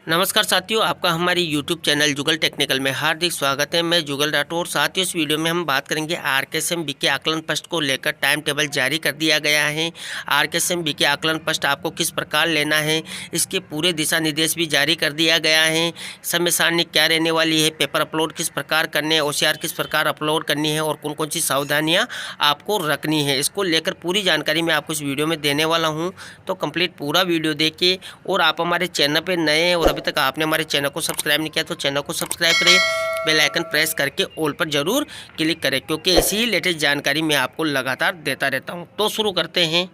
नमस्कार साथियों, आपका हमारी यूट्यूब चैनल जुगल टेक्निकल में हार्दिक स्वागत है। मैं जुगल राठौर। साथियों, इस वीडियो में हम बात करेंगे आरकेएसएम बीके आकलन पस्ट को लेकर टाइम टेबल जारी कर दिया गया है। आरकेएसएम बीके आकलन पस्ट आपको किस प्रकार लेना है, इसके पूरे दिशा निर्देश भी जारी कर दिया गया है। समय सारणी क्या रहने वाली है, पेपर अपलोड किस प्रकार करने हैं, ओसीआर किस प्रकार अपलोड करनी है और कौन कौन सी सावधानियाँ आपको रखनी है, इसको लेकर पूरी जानकारी मैं आपको इस वीडियो में देने वाला हूँ। तो कंप्लीट पूरा वीडियो देखिए। और आप हमारे चैनल पर नए हैं और अभी तक आपने हमारे चैनल को सब्सक्राइब नहीं किया तो चैनल को सब्सक्राइब करें, बेल आइकन प्रेस करके ऑल पर जरूर क्लिक करें, क्योंकि ऐसी ही लेटेस्ट जानकारी मैं आपको लगातार देता रहता हूं। तो शुरू करते हैं।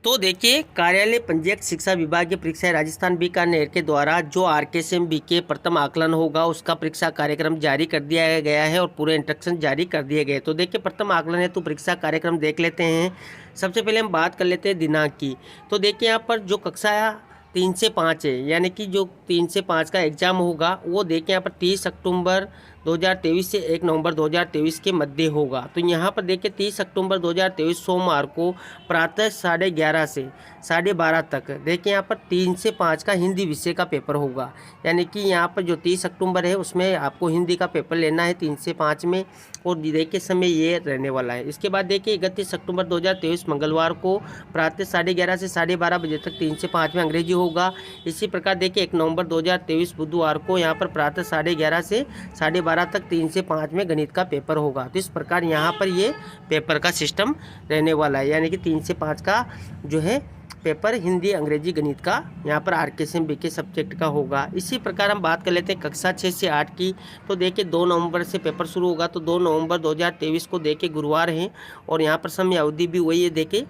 तो देखिए, कार्यालय पंजीयक शिक्षा विभाग की परीक्षाएं राजस्थान बीकानेर के द्वारा जो आरकेएसएम बीके प्रथम आकलन होगा उसका परीक्षा कार्यक्रम जारी कर दिया गया है और पूरे इंस्ट्रक्शन जारी कर दिए गए। तो देखिए, प्रथम आकलन है तो परीक्षा कार्यक्रम देख लेते हैं। सबसे पहले हम बात कर लेते हैं दिनांक की। तो देखिए, यहाँ पर जो कक्षा 3 से 5 है, यानी कि जो 3 से 5 का एग्ज़ाम होगा वो देखिए यहाँ पर 30 अक्टूबर 2023 से 1 नवंबर 2023 के मध्य होगा। तो यहाँ पर देखिए 30 अक्टूबर 2023 सोमवार को प्रातः 11:30 से 12:30 तक देखिए यहाँ पर 3 से 5 का हिंदी विषय का पेपर होगा। यानी कि यहाँ पर जो 30 अक्टूबर है उसमें आपको हिंदी का पेपर लेना है 3 से 5 में, और देखिए समय ये रहने वाला है। इसके बाद देखिए 31 अक्टूबर 2023 मंगलवार को प्रातः 11:30 से 12:30 बजे तक 3 से 5 में अंग्रेजी होगा। इसी प्रकार देखिए 1 नवंबर 2023 बुधवार को यहाँ पर प्रातः 11:30 से 12:30 तक 3 से 5 में गणित का पेपर होगा। तो इस प्रकार यहाँ पर ये पेपर का सिस्टम रहने वाला है, यानी कि 3 से 5 का जो है पेपर हिंदी अंग्रेजी गणित का यहाँ पर आरकेएसएम बीके सब्जेक्ट का होगा। इसी प्रकार हम बात कर लेते हैं कक्षा 6 से 8 की। तो देखिए 2 नवंबर से पेपर शुरू होगा। तो 2 नवंबर 2023 को देखिए गुरुवार है और यहाँ पर समय अवधि भी वही है, देखिए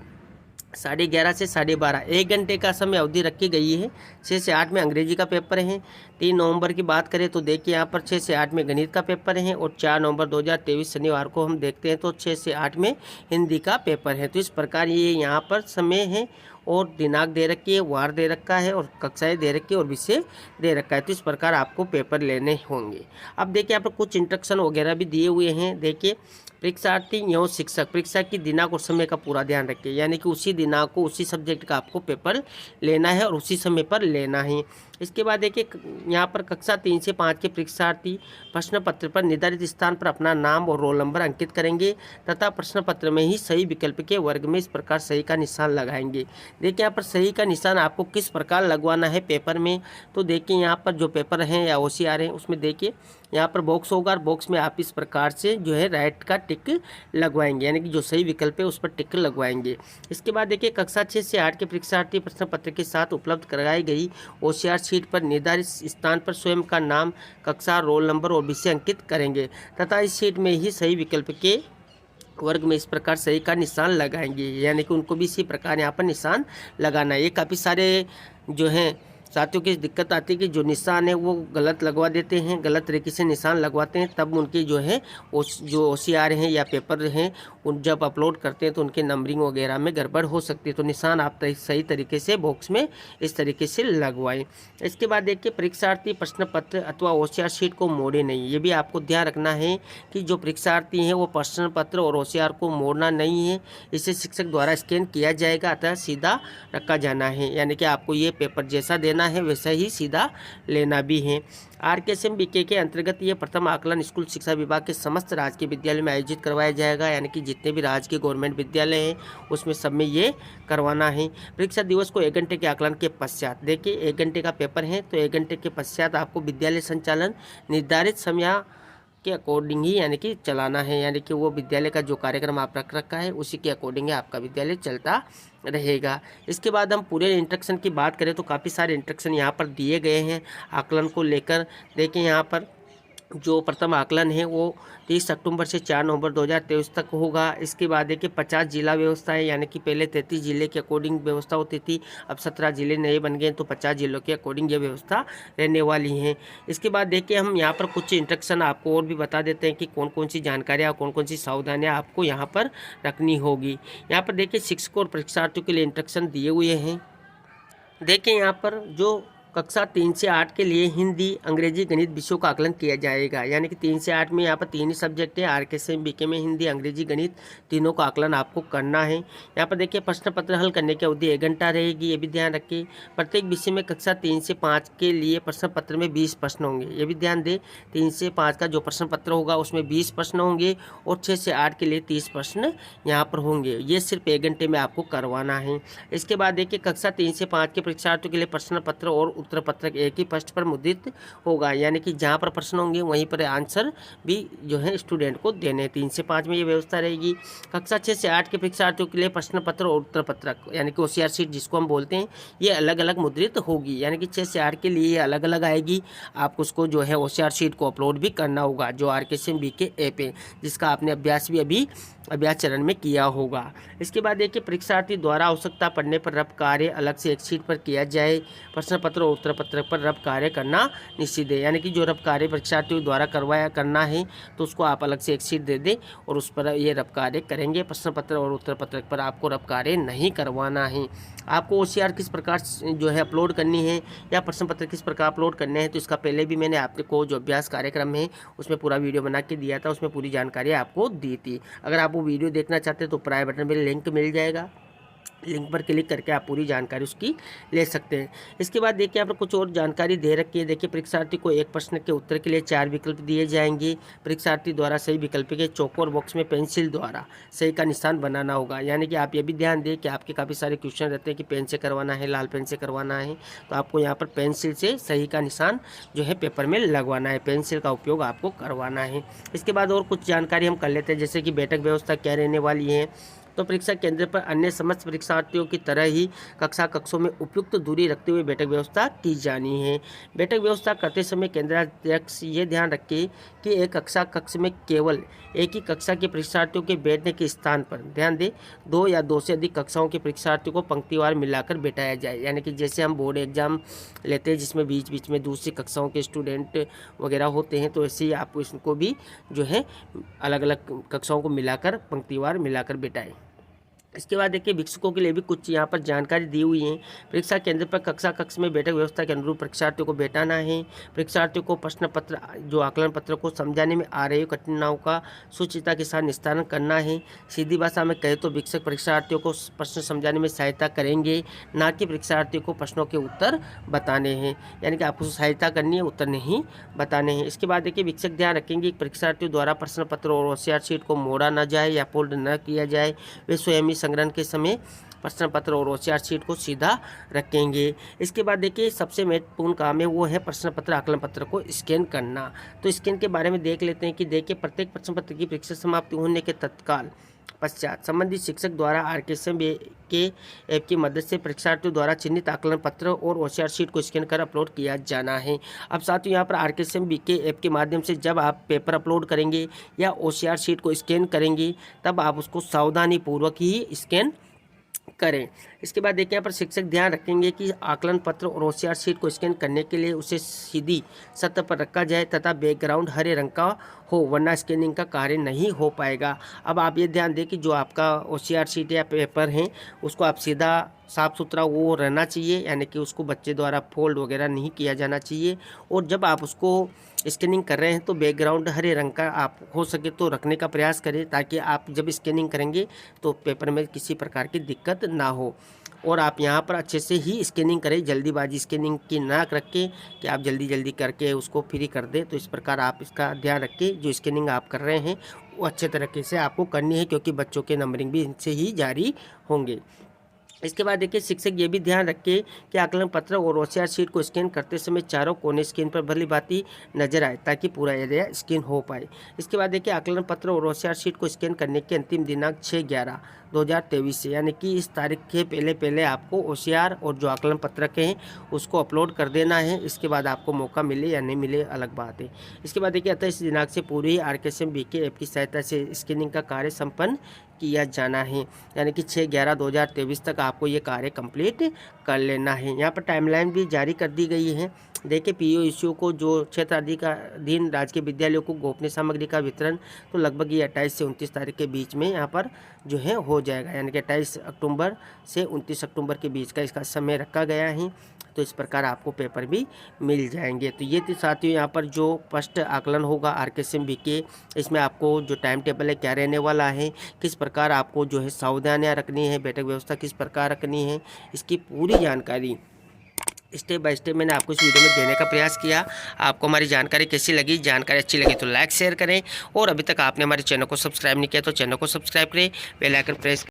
11:30 से 12:30 1 घंटे का समय अवधि रखी गई है। 6 से 8 में अंग्रेजी का पेपर है। 3 नवंबर की बात करें तो देखिए यहाँ पर 6 से 8 में गणित का पेपर है और 4 नवंबर 2023 शनिवार को हम देखते हैं तो 6 से 8 में हिंदी का पेपर है। तो इस प्रकार ये यहाँ पर समय है और दिनांक दे रखी है, वार दे रखा है और कक्षाएं दे रखी है और विषय दे रखा है। तो इस प्रकार आपको पेपर लेने होंगे। अब देखिए यहाँ पर कुछ इंस्ट्रक्शन वगैरह भी दिए हुए हैं। देखिए, परीक्षार्थी एवं शिक्षक परीक्षा की दिनांक और समय का पूरा ध्यान रखें, यानी कि उसी दिनांक को उसी सब्जेक्ट का आपको पेपर लेना है और उसी समय पर लेना है। इसके बाद देखिए यहाँ पर कक्षा 3 से 5 के परीक्षार्थी प्रश्न पत्र पर निर्धारित स्थान पर अपना नाम और रोल नंबर अंकित करेंगे तथा प्रश्न पत्र में ही सही विकल्प के वर्ग में इस प्रकार सही का निशान लगाएंगे। देखिए यहाँ पर सही का निशान आपको किस प्रकार लगवाना है पेपर में। तो देखिए यहाँ पर जो पेपर हैं या ओसीआर हैं उसमें देखिए यहाँ पर बॉक्स होगा और बॉक्स में आप इस प्रकार से जो है राइट का टिक लगवाएंगे, यानी कि जो सही विकल्प है उस पर टिक लगवाएंगे। इसके बाद देखिए कक्षा 6 से 8 के परीक्षार्थी प्रश्न पत्र के साथ उपलब्ध कराई गई ओसीआर शीट पर निर्धारित स्थान पर स्वयं का नाम, कक्षा, रोल नंबर और विषय अंकित करेंगे तथा इस शीट में ही सही विकल्प के वर्ग में इस प्रकार सही का निशान लगाएंगे, यानी कि उनको भी इसी प्रकार यहाँ पर निशान लगाना है। ये काफ़ी सारे जो हैं साथियों की दिक्कत आती है कि जो निशान है वो गलत लगवा देते हैं, गलत तरीके से निशान लगवाते हैं, तब उनकी जो है जो ओसीआर हैं या पेपर हैं उन जब अपलोड करते हैं तो उनके नंबरिंग वगैरह में गड़बड़ हो सकती है। तो निशान आप सही तरीके से बॉक्स में इस तरीके से लगवाएं। इसके बाद देखिए परीक्षार्थी प्रश्न पत्र अथवा ओसीआर शीट को मोड़े नहीं। ये भी आपको ध्यान रखना है कि जो परीक्षार्थी हैं वो प्रश्न पत्र और ओसीआर को मोड़ना नहीं है। इसे शिक्षक द्वारा स्कैन किया जाएगा अतः सीधा रखा जाना है, यानी कि आपको ये पेपर जैसा देना है वैसा ही सीधा लेना भी है। आरकेएसएम बीके के अंतर्गत ये प्रथम आकलन स्कूल शिक्षा विभाग के समस्त राजकीय विद्यालय में आयोजित करवाया जाएगा, यानी कि जितने भी राजकीय गवर्नमेंट विद्यालय हैं उसमें सब में ये करवाना है। परीक्षा दिवस को 1 घंटे के आकलन के पश्चात देखिए 1 घंटे का पेपर है तो 1 घंटे के पश्चात आपको विद्यालय संचालन निर्धारित समय के अकॉर्डिंग ही यानी कि चलाना है, यानी कि वो विद्यालय का जो कार्यक्रम आप रख रखा है उसी के अकॉर्डिंग आपका विद्यालय चलता रहेगा। इसके बाद हम पूरे इंस्ट्रक्शन की बात करें तो काफ़ी सारे इंस्ट्रक्शन यहाँ पर दिए गए हैं आकलन को लेकर। देखिए यहाँ पर जो प्रथम आकलन है वो 30 अक्टूबर से 4 नवंबर 2023 तक होगा। इसके बाद देखिए 50 जिला व्यवस्था है, यानी कि पहले 33 जिले के अकॉर्डिंग व्यवस्था होती थी, अब 17 जिले नए बन गए तो 50 जिलों के अकॉर्डिंग ये व्यवस्था रहने वाली है। इसके बाद देखिए हम यहाँ पर कुछ इंस्ट्रक्शन आपको और भी बता देते हैं कि कौन कौन सी जानकारियाँ कौन कौन सी सावधानियाँ आपको यहाँ पर रखनी होगी। यहाँ पर देखिए शिक्षकों और परीक्षार्थियों के लिए इंस्ट्रक्शन दिए हुए हैं। देखिए यहाँ पर जो कक्षा 3 से 8 के लिए हिंदी, अंग्रेजी, गणित विषयों का आकलन किया जाएगा। यानी कि 3 से 8 में यहाँ पर 3 ही सब्जेक्ट है, आरकेएसएम बीके में हिंदी, अंग्रेजी, गणित तीनों का आकलन आपको करना है। यहाँ पर देखिए प्रश्न पत्र हल करने की अवधि 1 घंटा रहेगी, ये भी ध्यान रखिए। प्रत्येक विषय में कक्षा 3 से 5 के लिए प्रश्न पत्र में 20 प्रश्न होंगे, ये भी ध्यान दें। 3 से 5 का जो प्रश्न पत्र होगा उसमें 20 प्रश्न होंगे और 6 से 8 के लिए 30 प्रश्न यहाँ पर होंगे। ये सिर्फ 1 घंटे में आपको करवाना है। इसके बाद देखिए कक्षा 3 से 5 के परीक्षार्थियों के लिए प्रश्न पत्र और उत्तर पत्रक एक ही पृष्ठ पर मुद्रित होगा, यानी कि जहां पर प्रश्न होंगे वहीं पर आंसर भी जो है स्टूडेंट को देने। 3 से 5 में ये व्यवस्था रहेगी। कक्षा 6 से 8 के परीक्षार्थियों के लिए प्रश्न पत्र और उत्तर पत्रक यानी कि ओसीआर शीट जिसको हम बोलते हैं, ये अलग अलग मुद्रित होगी, यानी कि 6 से 8 के लिए ये अलग अलग आएगी। आप उसको जो है ओसीआर शीट को अपलोड भी करना होगा, जो आरकेएसएम बीके ऐप है, जिसका आपने अभ्यास भी अभी अभ्यास चरण में किया होगा। इसके बाद देखिए परीक्षार्थी द्वारा आवश्यकता पड़ने पर रब कार्य अलग से एक शीट पर किया जाए। प्रश्न पत्र और उत्तर पत्र पर रब कार्य करना निश्चित है, यानी कि जो रब कार्य परीक्षार्थियों द्वारा करना है तो उसको आप अलग से एक शीट दे दें और उस पर ये रब कार्य करेंगे। प्रश्न पत्र और उत्तर पत्र पर आपको रब कार्य नहीं करवाना है। आपको ओसीआर किस प्रकार जो है अपलोड करनी है या प्रश्न पत्र किस प्रकार अपलोड करने हैं, तो इसका पहले भी मैंने आपको जो अभ्यास कार्यक्रम है उसमें पूरा वीडियो बना के दिया था, उसमें पूरी जानकारी आपको दी थी। अगर आप वो वीडियो देखना चाहते हैं तो प्राय बटन में लिंक मिल जाएगा, लिंक पर क्लिक करके आप पूरी जानकारी उसकी ले सकते हैं। इसके बाद देखिए यहाँ पर कुछ और जानकारी दे रखी है। देखिए परीक्षार्थी को एक प्रश्न के उत्तर के लिए 4 विकल्प दिए जाएंगे। परीक्षार्थी द्वारा सही विकल्प के चौकोर बॉक्स में पेंसिल द्वारा सही का निशान बनाना होगा, यानी कि आप ये भी ध्यान दें कि आपके काफ़ी सारे क्वेश्चन रहते हैं कि पेन से करवाना है, लाल पेन से करवाना है, तो आपको यहाँ पर पेंसिल से सही का निशान जो है पेपर में लगवाना है, पेंसिल का उपयोग आपको करवाना है। इसके बाद और कुछ जानकारी हम कर लेते हैं, जैसे कि बैठक व्यवस्था क्या रहने वाली है। तो परीक्षा केंद्र पर अन्य समस्त परीक्षार्थियों की तरह ही कक्षों में उपयुक्त दूरी रखते हुए बैठक व्यवस्था की जानी है। बैठक व्यवस्था करते समय केंद्राध्यक्ष ये ध्यान रखे कि एक कक्ष में केवल एक ही कक्षा के परीक्षार्थियों के बैठने के स्थान पर ध्यान दें 2 या 2 से अधिक कक्षाओं के परीक्षार्थियों को पंक्तिवार मिलाकर बैठाया जाए, यानी कि जैसे हम बोर्ड एग्जाम लेते हैं जिसमें बीच बीच में दूसरी कक्षाओं के स्टूडेंट वगैरह होते हैं, तो ऐसे ही आप इसको भी जो है अलग अलग कक्षाओं को मिलाकर पंक्तिवार मिलाकर बैठाएं। इसके बाद देखिए भिक्षुकों के लिए भी कुछ यहाँ पर जानकारी दी हुई है। परीक्षा केंद्र पर कक्ष में बैठक व्यवस्था के अनुरूप परीक्षार्थियों को बैठाना है। परीक्षार्थियों को प्रश्न पत्र जो आकलन पत्र को समझाने में आ रही कठिनाइयों का सुचिता के साथ निस्तारण करना है। सीधी भाषा में कहे तो भिक्षक परीक्षार्थियों को प्रश्न समझाने में सहायता करेंगे, ना कि परीक्षार्थियों को प्रश्नों के उत्तर बताने हैं, यानी कि आपको सहायता करनी है, उत्तर नहीं बताने हैं। इसके बाद देखिए भिक्षक ध्यान रखेंगे कि परीक्षार्थियों द्वारा प्रश्न पत्र और ओसीआर शीट को मोड़ा न जाए या फोल्ड न किया जाए। वे स्वयं ही संग्रहण के समय प्रश्न पत्र और ओसीआर शीट को सीधा रखेंगे। इसके बाद देखिए सबसे महत्वपूर्ण काम है वो है प्रश्न पत्र आकलन पत्र को स्कैन करना। तो स्कैन के बारे में देख लेते हैं कि देखिए प्रत्येक प्रश्न पत्र की परीक्षा समाप्ति होने के तत्काल पश्चात संबंधित शिक्षक द्वारा आरकेएसएम के ऐप की मदद से परीक्षार्थियों द्वारा चिन्हित आकलन पत्र और ओसीआर शीट को स्कैन कर अपलोड किया जाना है। अब साथियों यहाँ पर आरकेएसएम बीके ऐप के माध्यम से जब आप पेपर अपलोड करेंगे या ओसीआर शीट को स्कैन करेंगे तब आप उसको सावधानी पूर्वक ही स्कैन करें। इसके बाद देखिए यहाँ पर शिक्षक ध्यान रखेंगे कि आकलन पत्र और ओसीआर शीट को स्कैन करने के लिए उसे सीधी सतह पर रखा जाए तथा बैकग्राउंड हरे रंग का हो, वरना स्कैनिंग का कार्य नहीं हो पाएगा। अब आप ये ध्यान दें कि जो आपका ओसीआर शीट या पेपर है उसको आप सीधा साफ़ सुथरा वो रहना चाहिए, यानी कि उसको बच्चे द्वारा फोल्ड वगैरह नहीं किया जाना चाहिए। और जब आप उसको स्कैनिंग कर रहे हैं तो बैकग्राउंड हरे रंग का आप हो सके तो रखने का प्रयास करें, ताकि आप जब स्कैनिंग करेंगे तो पेपर में किसी प्रकार की दिक्कत ना हो। और आप यहाँ पर अच्छे से ही स्कैनिंग करें, जल्दीबाजी स्कैनिंग की ना रखें कि आप जल्दी करके उसको फ्री कर दें। तो इस प्रकार आप इसका ध्यान रखें, जो स्कैनिंग आप कर रहे हैं वो अच्छे तरीके से आपको करनी है, क्योंकि बच्चों के नंबरिंग भी इनसे ही जारी होंगे। इसके बाद देखिए शिक्षक ये भी ध्यान रखें कि आकलन पत्र और ओसीआर शीट को स्कैन करते समय चारों कोने स्क्रीन पर भली भांति नजर आए, ताकि पूरा एरिया स्कैन हो पाए। इसके बाद देखिए आकलन पत्र और ओसीआर शीट को स्कैन करने की अंतिम दिनांक 6/11/2023 से, यानी कि इस तारीख के पहले आपको ओसीआर और जो आकलन पत्रक हैं उसको अपलोड कर देना है। इसके बाद आपको मौका मिले या नहीं मिले अलग बात है। इसके बाद देखिए अतः इस दिनांक से पूरी आरकेएसएम बीके ऐप की सहायता से स्कैनिंग का कार्य संपन्न किया जाना है, यानी कि 6/11/2023 तक आपको ये कार्य कंप्लीट कर लेना है। यहाँ पर टाइमलाइन भी जारी कर दी गई है। देखिए पीओ को जो क्षेत्राधीन राजकीय विद्यालयों को गोपनीय सामग्री का वितरण तो लगभग ये 28 से 29 तारीख के बीच में यहाँ पर जो है हो जाएगा, यानी कि 28 अक्टूबर से 29 अक्टूबर के बीच का इसका समय रखा गया है। तो इस प्रकार आपको पेपर भी मिल जाएंगे। तो ये थी साथियों यहाँ पर जो फर्स्ट आकलन होगा आरकेएसएम बीके, इसमें आपको जो टाइम टेबल है क्या रहने वाला है, किस प्रकार आपको जो है सावधानियाँ रखनी है, बैठक व्यवस्था किस प्रकार रखनी है, इसकी पूरी जानकारी स्टेप बाय स्टेप मैंने आपको इस वीडियो में देने का प्रयास किया। आपको हमारी जानकारी कैसी लगी? जानकारी अच्छी लगी तो लाइक शेयर करें, और अभी तक आपने हमारे चैनल को सब्सक्राइब नहीं किया तो चैनल को सब्सक्राइब करें, बेल आइकन प्रेस